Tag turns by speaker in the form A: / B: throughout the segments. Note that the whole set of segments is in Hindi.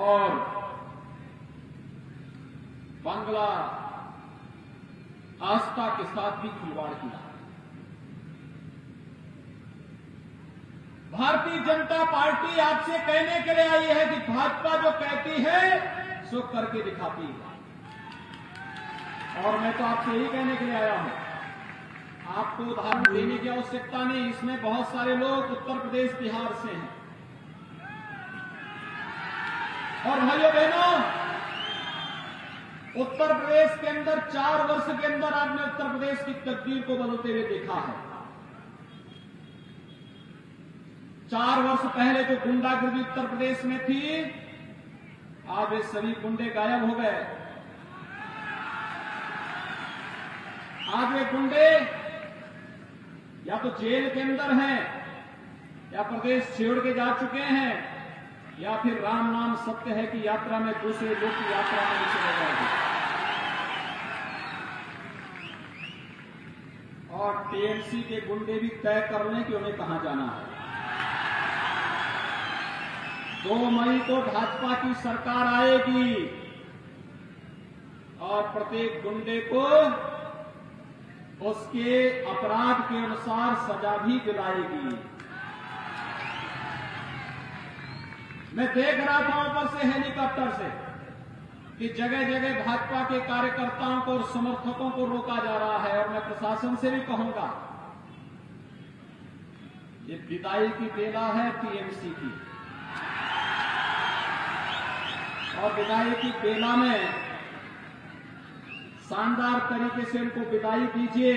A: और बांग्ला आस्था के साथ भी खिलवाड़ किया। भारतीय जनता पार्टी आपसे कहने के लिए आई है कि भाजपा जो कहती है सो करके दिखाती है, और मैं तो आपसे यही कहने के लिए आया हूं। आपको उदाहरण देने की आवश्यकता नहीं, इसमें बहुत सारे लोग उत्तर प्रदेश बिहार से हैं। और भाइयों बहनों, उत्तर प्रदेश के अंदर 4 वर्ष के अंदर आपने उत्तर प्रदेश की तकदीर को बदलते हुए देखा है। 4 वर्ष पहले जो गुंडागर्दी उत्तर प्रदेश में थी, आज वे सभी गुंडे गायब हो गए। आज वे गुंडे या तो जेल के अंदर हैं, या प्रदेश छोड़ के जा चुके हैं, या फिर राम नाम सत्य है कि यात्रा में दूसरे लोग की यात्रा में चले जाएगी। और टीएमसी के गुंडे भी तय कर लें कि उन्हें कहां जाना है। 2 मई को भाजपा की सरकार आएगी और प्रत्येक गुंडे को उसके अपराध के अनुसार सजा भी दिलाएगी। मैं देख रहा था ऊपर से हेलीकॉप्टर से कि जगह जगह भाजपा के कार्यकर्ताओं को और समर्थकों को रोका जा रहा है, और मैं प्रशासन से भी कहूंगा, ये विदाई की बेला है टीएमसी की, और विदाई की बेला में शानदार तरीके से उनको विदाई दीजिए,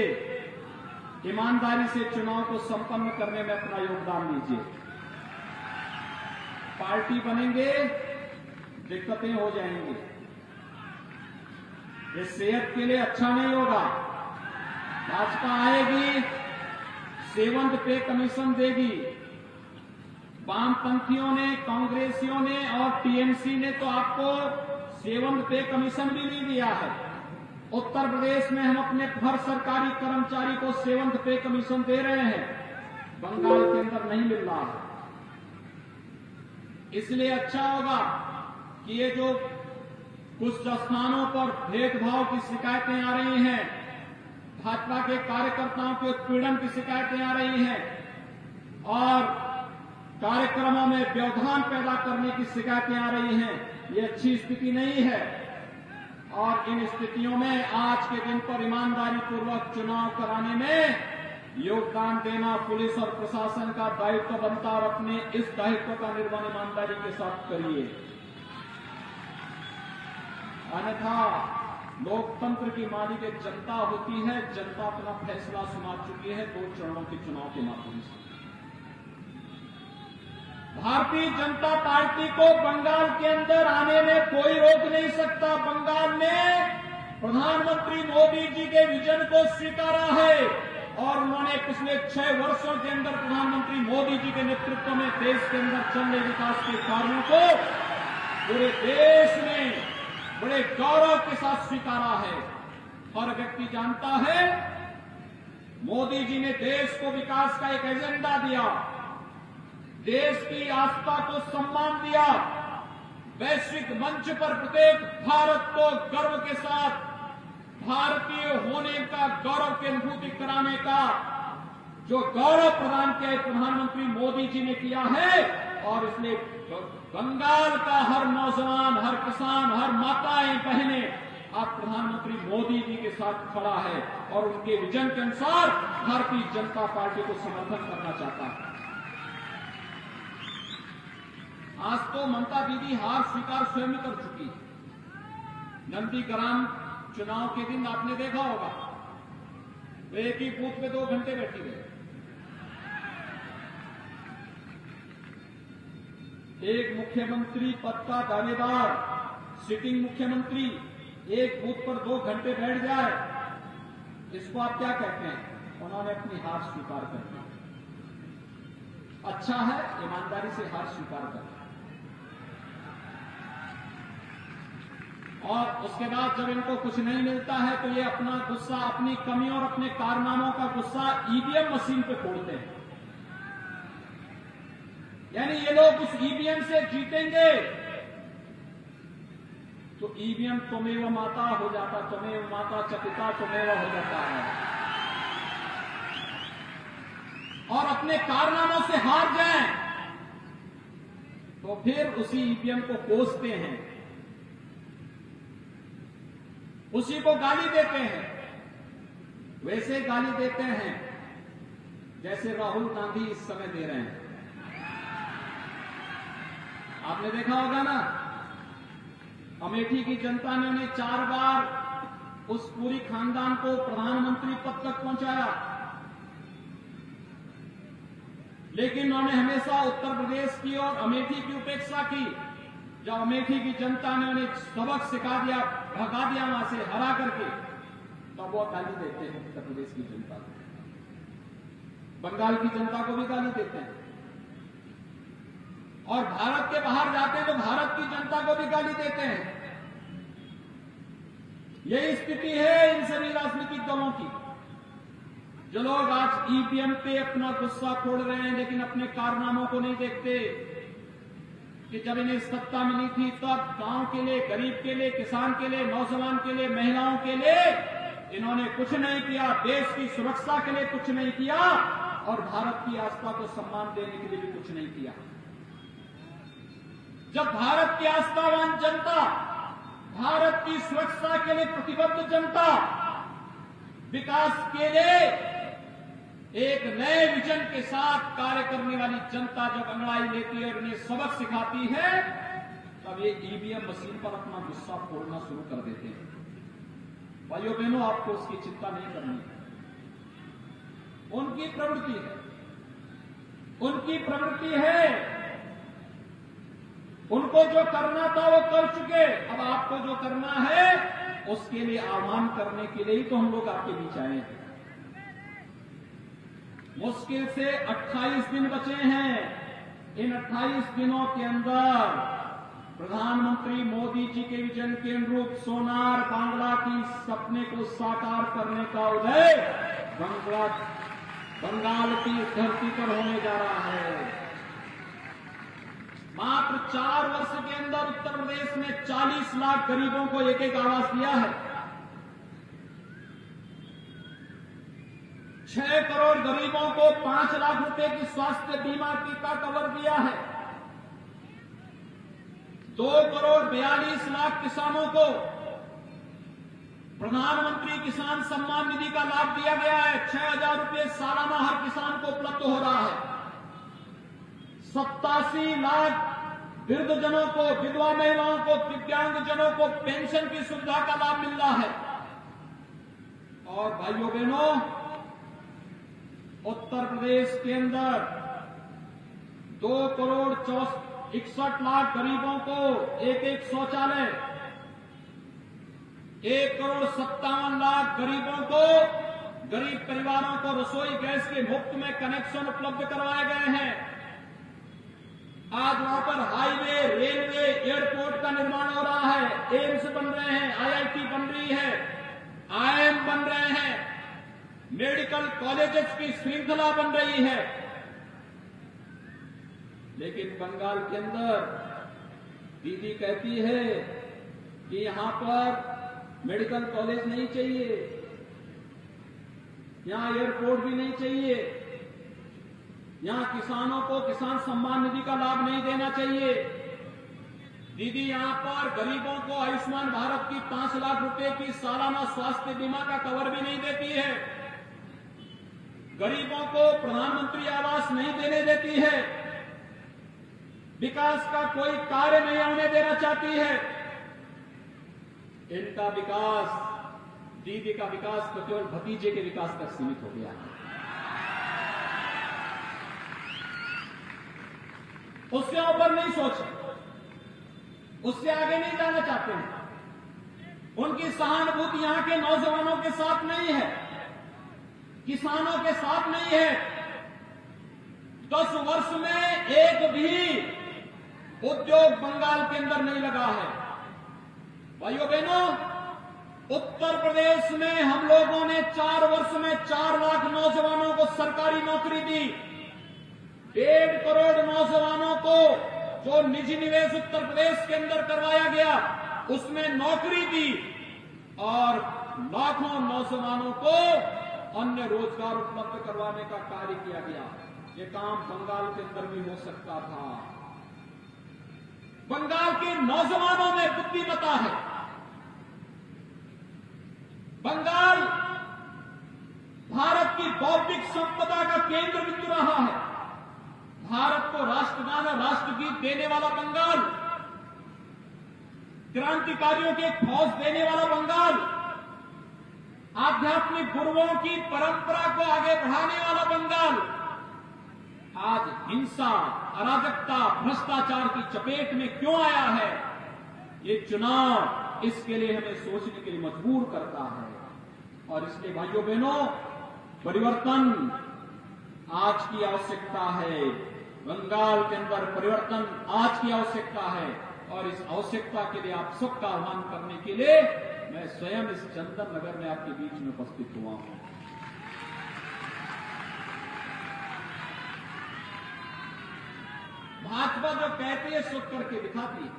A: ईमानदारी से चुनाव को संपन्न करने में अपना योगदान दीजिए। पार्टी बनेंगे, दिक्कतें हो जाएंगी, ये सेहत के लिए अच्छा नहीं होगा। भाजपा आएगी, सेवंत पे कमीशन देगी। वामपंथियों ने, कांग्रेसियों ने और टीएमसी ने तो आपको सेवंत पे कमीशन भी नहीं दिया है। उत्तर प्रदेश में हम अपने हर सरकारी कर्मचारी को सेवंत पे कमीशन दे रहे हैं, बंगाल के अंदर नहीं मिल रहा है। इसलिए अच्छा होगा कि ये जो कुछ स्थानों पर भेदभाव की शिकायतें आ रही हैं, भाजपा के कार्यकर्ताओं के उत्पीड़न की शिकायतें आ रही हैं, और कार्यक्रमों में व्यवधान पैदा करने की शिकायतें आ रही हैं, ये अच्छी स्थिति नहीं है। और इन स्थितियों में आज के दिन पर ईमानदारी पूर्वक चुनाव कराने में योगदान देना पुलिस और प्रशासन का दायित्व बनता, और अपने इस दायित्व का निर्वहन ईमानदारी के साथ करिए। अन्यथा लोकतंत्र की मालिक जनता होती है, जनता अपना फैसला सुना चुकी है 2 चरणों के चुनाव के माध्यम से। भारतीय जनता पार्टी को बंगाल के अंदर आने में कोई रोक नहीं सकता। बंगाल ने प्रधानमंत्री मोदी जी के विजन को स्वीकारा है, और उन्होंने पिछले 6 वर्षों के अंदर प्रधानमंत्री मोदी जी के नेतृत्व में देश के अंदर चल रहे विकास के कार्यों को पूरे देश में बड़े गौरव के साथ स्वीकारा है। हर व्यक्ति जानता है मोदी जी ने देश को विकास का एक एजेंडा दिया, देश की आस्था को सम्मान दिया, वैश्विक मंच पर प्रत्येक भारत को गर्व के साथ भारतीय होने का गौरव की अनुभूति कराने का जो गौरव प्रदान किया प्रधानमंत्री मोदी जी ने किया है। और इसलिए बंगाल का हर नौजवान, हर किसान, हर माताएं बहनें अब प्रधानमंत्री मोदी जी के साथ खड़ा है, और उनके विजन के अनुसार भारतीय जनता पार्टी को समर्थन करना चाहता है। आज तो ममता दीदी हार स्वीकार स्वयं कर चुकी है। नंदीग्राम चुनाव के दिन आपने देखा होगा, वो एक ही बूथ में 2 घंटे बैठी गए। एक मुख्यमंत्री पद का दावेदार, सिटिंग मुख्यमंत्री, एक बूथ पर 2 घंटे बैठ जाए, इसको आप क्या कहते हैं? उन्होंने अपनी हार स्वीकार कर दी। अच्छा है, ईमानदारी से हार स्वीकार कर। और उसके बाद जब इनको कुछ नहीं मिलता है तो ये अपना गुस्सा, अपनी कमियों और अपने कारनामों का गुस्सा ईवीएम मशीन पे फोड़ते हैं। यानी ये लोग उस ईवीएम से जीतेंगे तो ईवीएम त्वमेव माता हो जाता, त्वमेव माता च पिता त्वमेव हो जाता है, और अपने कारनामों से हार जाएं तो फिर उसी ईवीएम को कोसते हैं, उसी को गाली देते हैं। वैसे गाली देते हैं जैसे राहुल गांधी इस समय दे रहे हैं। आपने देखा होगा ना, अमेठी की जनता ने उन्हें 4 बार उस पूरी खानदान को प्रधानमंत्री पद तक पहुंचाया, लेकिन उन्होंने हमेशा उत्तर प्रदेश की और अमेठी की उपेक्षा की। जब अमेठी की जनता ने उन्हें सबक सिखा दिया, भगा दिया वहां से हरा करके, तब वो गाली देते हैं उत्तर प्रदेश की जनता को, बंगाल की जनता को भी गाली देते हैं, और भारत के बाहर जाते हैं तो भारत की जनता को भी गाली देते हैं। यही स्थिति है इन सभी राजनीतिक दलों की। जो लोग आज ईवीएम पे अपना गुस्सा खोल रहे हैं, लेकिन अपने कारनामों को नहीं देखते कि जब इन्हें सत्ता मिली थी तब गांव के लिए, गरीब के लिए, किसान के लिए, नौजवान के लिए, महिलाओं के लिए इन्होंने कुछ नहीं किया, देश की सुरक्षा के लिए कुछ नहीं किया, और भारत की आस्था को सम्मान देने के लिए भी कुछ नहीं किया। जब भारत की आस्थावान जनता, भारत की सुरक्षा के लिए प्रतिबद्ध जनता, विकास के लिए एक नए विजन के साथ कार्य करने वाली जनता जब अंगड़ाई लेती है और इन्हें सबक सिखाती है, तब ये ईवीएम मशीन पर अपना गुस्सा फोड़ना शुरू कर देते हैं। भाइयों बहनों, आपको उसकी चिंता नहीं करनी है। उनकी प्रवृत्ति है, उनकी प्रवृत्ति है। उनको जो करना था वो कर चुके, अब आपको जो करना है उसके लिए आह्वान करने के लिए ही तो हम लोग आपके बीच आए हैं। मुश्किल से 28 दिन बचे हैं। इन 28 दिनों के अंदर प्रधानमंत्री मोदी जी के विजन के अनुरूप सोनार बांग्ला की सपने को साकार करने का उदय बंगाल की धरती पर होने जा रहा है। मात्र 4 वर्ष के अंदर उत्तर प्रदेश में 40 लाख गरीबों को एक एक आवास दिया है। 6 करोड़ गरीबों को 5 लाख रुपए की स्वास्थ्य बीमा का कवर दिया है। 2 करोड़ 42 लाख किसानों को प्रधानमंत्री किसान सम्मान निधि का लाभ दिया गया है। 6,000 रुपए सालाना हर किसान को उपलब्ध हो रहा है। 87 लाख वृद्धजनों को, विधवा महिलाओं को, दिव्यांगजनों को पेंशन की सुविधा का लाभ मिल रहा है। और भाइयों बहनों, उत्तर प्रदेश के अंदर 2 करोड़ 61 लाख गरीबों को एक शौचालय, 1 करोड़ 57 लाख गरीबों को, गरीब परिवारों को रसोई गैस के मुफ्त में कनेक्शन उपलब्ध करवाए गए हैं। आज वहां पर हाईवे, रेलवे, एयरपोर्ट का निर्माण हो रहा है, एम्स बन रहे हैं, आईआईटी बन रही है, आईआईएम बन रहे हैं, मेडिकल कॉलेजेस की श्रृंखला बन रही है। लेकिन बंगाल के अंदर दीदी कहती है कि यहां पर मेडिकल कॉलेज नहीं चाहिए, यहां एयरपोर्ट भी नहीं चाहिए, यहां किसानों को किसान सम्मान निधि का लाभ नहीं देना चाहिए। दीदी यहां पर गरीबों को आयुष्मान भारत की 5 लाख रुपए की सालाना स्वास्थ्य बीमा का कवर भी नहीं देती है। गरीबों को प्रधानमंत्री आवास नहीं देने देती है। विकास का कोई कार्य नहीं होने देना चाहती है। इनका विकास, दीदी का विकास तो केवल भतीजे के विकास तक सीमित हो गया है। उससे ऊपर नहीं सोचे, उससे आगे नहीं जाना चाहते हैं। उनकी सहानुभूति यहां के नौजवानों के साथ नहीं है, किसानों के साथ नहीं है। 10 वर्ष में एक भी उद्योग बंगाल के अंदर नहीं लगा है। भाइयों बहनों, उत्तर प्रदेश में हम लोगों ने 4 वर्ष में 4 लाख नौजवानों को सरकारी नौकरी दी। 1.5 करोड़ नौजवानों को जो निजी निवेश उत्तर प्रदेश के अंदर करवाया गया, उसमें नौकरी दी और लाखों नौजवानों को अन्य रोजगार उपलब्ध करवाने का कार्य किया गया। ये काम बंगाल के अंदर भी हो सकता था। बंगाल के नौजवानों में बुद्धिमत्ता है। बंगाल भारत की बौद्धिक संपदा का केंद्र बिंदु रहा है। भारत को राष्ट्रगान और राष्ट्रगीत देने वाला बंगाल, क्रांतिकारियों के फौज देने वाला बंगाल, आध्यात्मिक गुरुओं की परंपरा को आगे बढ़ाने वाला बंगाल आज हिंसा, अराजकता, भ्रष्टाचार की चपेट में क्यों आया है? ये चुनाव इसके लिए हमें सोचने के लिए मजबूर करता है। और इसलिए भाइयों बहनों, परिवर्तन आज की आवश्यकता है। बंगाल के अंदर परिवर्तन आज की आवश्यकता है और इस आवश्यकता के लिए आप सबका आह्वान करने के लिए मैं स्वयं इस चंदन नगर में आपके बीच में उपस्थित हुआ हूं। भाजपा जो कहती है सो करके दिखाती है।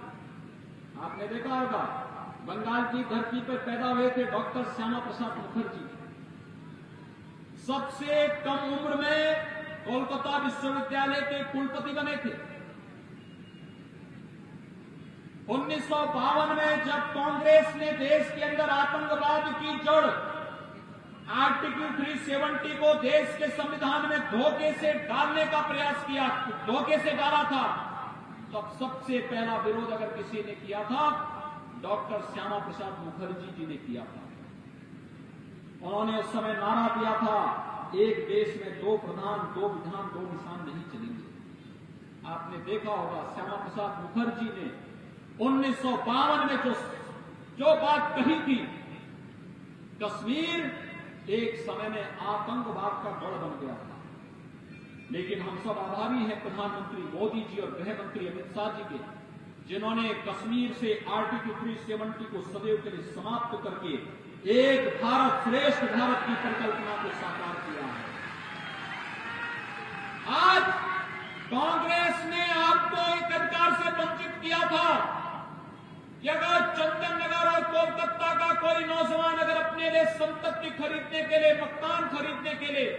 A: आपने देखा होगा, बंगाल की धरती पर पैदा हुए थे डॉक्टर श्यामा प्रसाद मुखर्जी। सबसे कम उम्र में कोलकाता विश्वविद्यालय के कुलपति बने थे। 1952 में जब कांग्रेस ने देश के अंदर आतंकवाद की जड़ आर्टिकल 370 को देश के संविधान में धोखे से डालने का प्रयास किया, धोखे से डाला था, तब सबसे पहला विरोध अगर किसी ने किया था, डॉक्टर श्यामा प्रसाद मुखर्जी जी ने किया था। उन्होंने उस समय नारा दिया था, एक देश में दो प्रधान, दो विधान, दो निशान नहीं चलेंगे। आपने देखा होगा, श्यामा प्रसाद मुखर्जी ने 1952 में जो बात कही थी, कश्मीर एक समय में आतंकवाद का गढ़ बन गया था। लेकिन हम सब आभारी हैं प्रधानमंत्री मोदी जी और गृह मंत्री अमित शाह जी के, जिन्होंने कश्मीर से आर्टिकल 370 को सदैव के लिए समाप्त करके एक भारत श्रेष्ठ भारत की परिकल्पना को साकार किया है। आज कांग्रेस ने आपको एक अधिकार से वंचित किया था कि अगर चंदन नगर और कोलकाता का कोई नौजवान अगर अपने लिए संपत्ति खरीदने के लिए, मकान खरीदने के लिए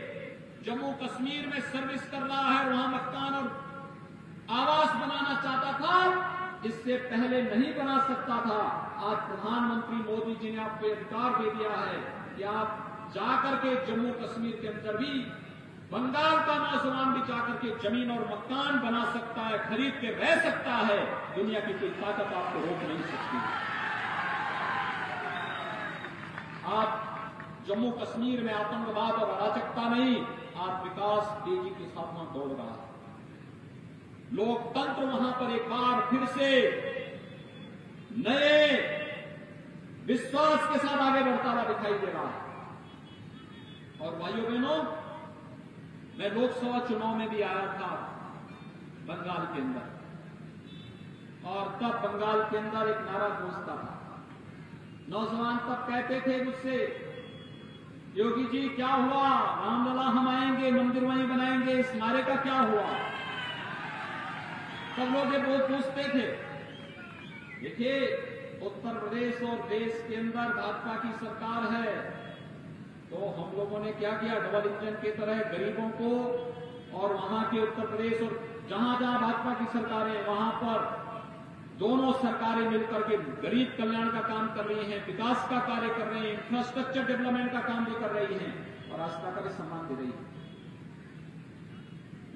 A: जम्मू कश्मीर में सर्विस कर रहा है, वहां मकान और आवास बनाना चाहता था, इससे पहले नहीं बना सकता था। आज प्रधानमंत्री मोदी जी ने आपको अधिकार दे दिया है कि आप जाकर के जम्मू कश्मीर के अंदर भी बंगाल का नौजवान भी जाकर के जमीन और मकान बना सकता है, खरीद के रह सकता है। दुनिया की कोई ताकत आपको रोक नहीं सकती। आप जम्मू कश्मीर में आतंकवाद और अराजकता नहीं, आज विकास तेजी के साथ वहां दौड़ रहा है। लोकतंत्र वहां पर एक बार फिर से नए विश्वास के साथ आगे बढ़ता हुआ दिखाई दे रहा है। और भाइयों बहनों, मैं लोकसभा चुनाव में भी आया था बंगाल के अंदर, और तब बंगाल के अंदर एक नारा गूंजता था। नौजवान तब कहते थे मुझसे, योगी जी क्या हुआ, रामलला हम आएंगे, मंदिर वहीं बनाएंगे, इस नारे का क्या हुआ? सब लोग ये बहुत पूछते थे। देखिए, उत्तर प्रदेश और देश के अंदर भाजपा की सरकार है, तो हम लोगों ने क्या किया, डबल इंजन की तरह गरीबों को, और वहां के उत्तर प्रदेश और जहां जहां भाजपा की सरकार है वहां पर दोनों सरकारें मिलकर के गरीब कल्याण का काम कर रही हैं, विकास का कार्य कर रही हैं, इंफ्रास्ट्रक्चर डेवलपमेंट का काम भी कर रही हैं और राष्ट्र का भी सम्मान दे रही है।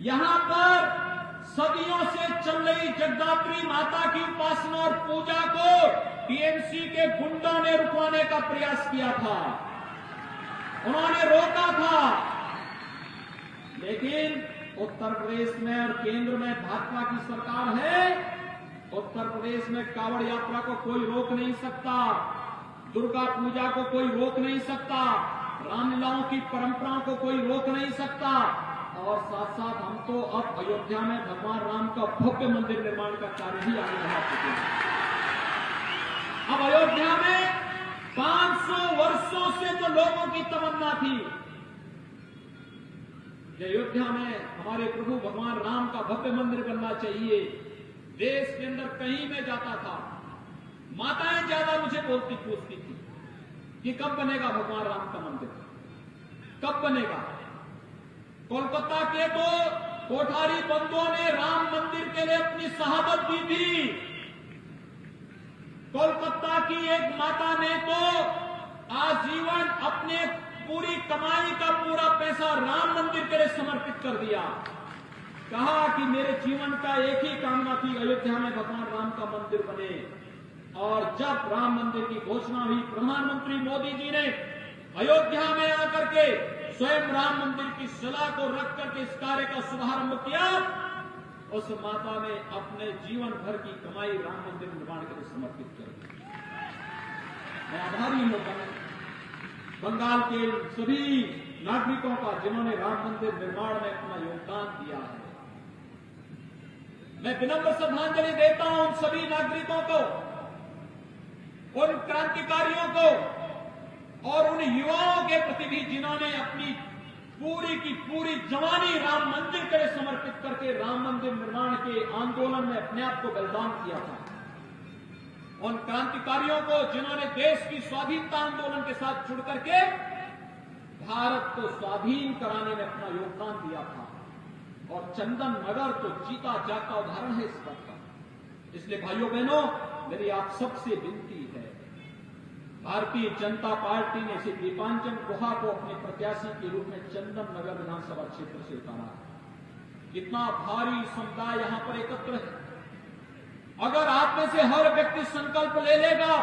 A: यहां पर सदियों से चल रही जगदात्री माता की उपासना और पूजा को टीएमसी के गुंडों ने रुकवाने का प्रयास किया था, उन्होंने रोका था। लेकिन उत्तर प्रदेश में और केंद्र में भाजपा की सरकार है। उत्तर प्रदेश में कांवड़ यात्रा को कोई रोक नहीं सकता, दुर्गा पूजा को कोई रोक नहीं सकता, रामलीलाओं की परंपराओं को कोई रोक नहीं सकता। और साथ साथ हम तो अब अयोध्या में भगवान राम का भव्य मंदिर निर्माण का कार्य भी आगे बढ़ा चुके हैं। अब अयोध्या में 500 वर्षों से जो लोगों की तमन्ना थी कि अयोध्या में हमारे प्रभु भगवान राम का भव्य मंदिर बनना चाहिए, देश के अंदर कहीं में जाता था माताएं ज्यादा मुझे बोलती पूछती थी कि कब बनेगा भगवान राम का मंदिर, कब बनेगा। कोलकाता के तो कोठारी बंधुओं ने राम मंदिर के लिए अपनी शहादत दी थी। कोलकाता की एक माता ने तो आजीवन अपने पूरी कमाई का पूरा पैसा राम मंदिर के लिए समर्पित कर दिया। कहा कि मेरे जीवन का एक ही कामना थी, अयोध्या में भगवान राम का मंदिर बने। और जब राम मंदिर की घोषणा हुई, प्रधानमंत्री मोदी जी ने अयोध्या में आकर के स्वयं राम मंदिर की शिला को रख करके इस कार्य का शुभारंभ किया। उस माता ने अपने जीवन भर की कमाई राम मंदिर निर्माण के लिए समर्पित कर दी। मैं आभारी हूं बंगाल के सभी नागरिकों का जिन्होंने राम मंदिर निर्माण में अपना योगदान दिया है। मैं विनम्र श्रद्धांजलि देता हूं उन सभी नागरिकों को, उन क्रांतिकारियों को और उन युवाओं के प्रति भी जिन्होंने अपनी पूरी की पूरी जवानी राम मंदिर के लिए समर्पित करके राम मंदिर निर्माण के आंदोलन में अपने आप को बलिदान किया था। उन क्रांतिकारियों को जिन्होंने देश की स्वाधीनता आंदोलन के साथ जुड़ करके भारत को स्वाधीन कराने में अपना योगदान दिया था। और चंदन नगर तो जीता जागता उदाहरण है इस बात का। इसलिए भाइयों बहनों, मेरी आप सबसे विनती है, भारतीय जनता पार्टी ने श्री दीपांजन गुहा को अपने प्रत्याशी के रूप में चंदन नगर विधानसभा क्षेत्र से उतारा है। कितना भारी समुदाय यहां पर एकत्र है। अगर आप में से हर व्यक्ति संकल्प ले लेगा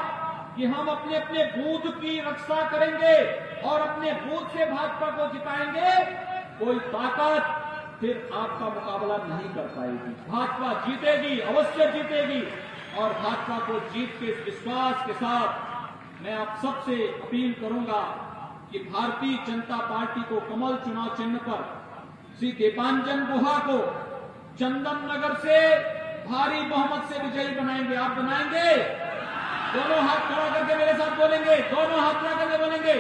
A: कि हम अपने अपने बूथ की रक्षा करेंगे और अपने बूथ से भाजपा को जिताएंगे, कोई ताकत फिर आपका मुकाबला नहीं कर पाएगी। भाजपा जीतेगी, अवश्य जीतेगी। और भाजपा को जीत के इस विश्वास के साथ मैं आप सबसे अपील करूंगा कि भारतीय जनता पार्टी को कमल चुनाव चिन्ह पर श्री दीपांजन गुहा को चंदन नगर से भारी बहुमत से विजयी बनाएंगे। आप बनाएंगे? दोनों हाथ खड़ा करके मेरे साथ बोलेंगे, दोनों हाथ खड़ा करके बोलेंगे।